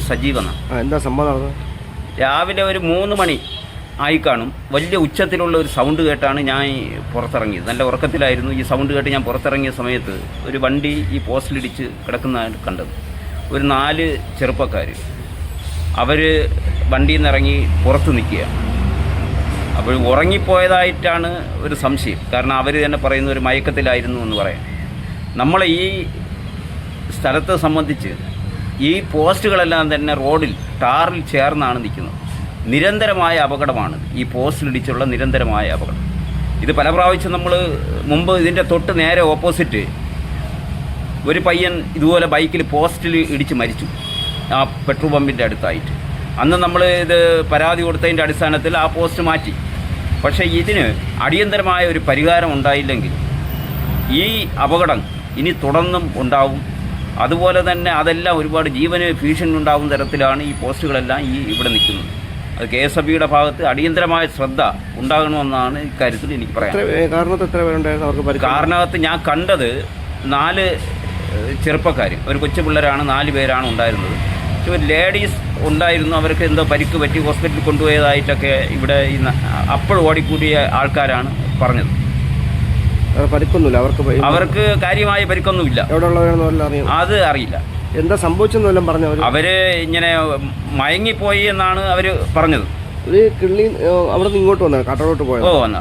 സജീവന എന്താ സംഭവം? രാവിലെ ഒരു 3 മണി ആയി കാണും. വലിയ ഉച്ചത്തിലുള്ള ഒരു സൗണ്ട് കേട്ടാണ് ഞാൻ പുറത്തിറങ്ങിയത്. നല്ല ഉറക്കത്തിലായിരുന്നു. ഈ സൗണ്ട് കേട്ട് ഞാൻ പുറത്തിറങ്ങിയ സമയത്ത് ഒരു വണ്ടി ഈ പോസ്റ്റിലിടിച്ച് കിടക്കുന്നതാണ് കണ്ടത്. ഒരു 4 ചെറുപ്പക്കാർ അവർ വണ്ടിയിൽ നിന്ന് ഇറങ്ങി പുറത്ത് നിൽക്കുക. അപ്പോൾ ഉറങ്ങിപ്പോയതായിട്ടാണ് ഒരു സംശയം. കാരണം അവർ തന്നെ പറയുന്ന ഒരു മയക്കത്തിലായിരുന്നു എന്ന് പറയാം. നമ്മളെ ഈ സ്ഥലത്തെ സംബന്ധിച്ച് ഈ പോസ്റ്റുകളെല്ലാം തന്നെ റോഡിൽ ടാറിൽ ചേർന്നാണ് നിൽക്കുന്നത്. നിരന്തരമായ അപകടമാണ് ഈ പോസ്റ്റിലിടിച്ചുള്ള നിരന്തരമായ അപകടം. ഇത് പല പ്രാവശ്യം നമ്മൾ മുമ്പ് ഇതിൻ്റെ തൊട്ട് നേരെ ഓപ്പോസിറ്റ് ഒരു പയ്യൻ ഇതുപോലെ ബൈക്കിൽ പോസ്റ്റിൽ ഇടിച്ച് മരിച്ചു, ആ പെട്രോൾ പമ്പിൻ്റെ അടുത്തായിട്ട്. അന്ന് നമ്മൾ ഇത് പരാതി കൊടുത്തതിൻ്റെ അടിസ്ഥാനത്തിൽ ആ പോസ്റ്റ് മാറ്റി. പക്ഷേ ഇതിന് അടിയന്തരമായ ഒരു പരിഹാരം ഉണ്ടായില്ലെങ്കിൽ ഈ അപകടം ഇനി തുടർന്നും ഉണ്ടാവും. അതുപോലെ തന്നെ അതെല്ലാം ഒരുപാട് ജീവന് ഭീഷണി ഉണ്ടാകുന്ന തരത്തിലാണ് ഈ പോസ്റ്റുകളെല്ലാം ഇവിടെ നിൽക്കുന്നത്. അത് KSFBയുടെ ഭാഗത്ത് അടിയന്തരമായ ശ്രദ്ധ ഉണ്ടാകണമെന്നാണ് ഇക്കാര്യത്തിൽ എനിക്ക് പറയാം. കാരണത്ത് ഞാൻ കണ്ടത് 4 ചെറുപ്പക്കാർ, ഒരു കൊച്ചു പിള്ളേരാണ്, 4 പേരാണ് ഉണ്ടായിരുന്നത്. ഒരു ലേഡീസ് ഉണ്ടായിരുന്നു. അവർക്ക് എന്തോ പരിക്ക് പറ്റി ഹോസ്പിറ്റലിൽ കൊണ്ടുപോയതായിട്ടൊക്കെ ഇവിടെ അപ്പോൾ ഓടിക്കൂടിയ ആൾക്കാരാണ് പറഞ്ഞത്. പരിക്കൊന്നുമില്ല അവർക്ക് കാര്യമായ പരിക്കൊന്നുമില്ല. അത് അറിയില്ല എന്താ സംഭവിച്ചെന്നെല്ലാം പറഞ്ഞു. അവര് ഇങ്ങനെ മയങ്ങിപ്പോയി എന്നാണ് അവര് പറഞ്ഞത്. അവിടെ നിന്ന് ഇങ്ങോട്ട് വന്നത്, കാട്ടോട്ട് പോയത്. വന്ന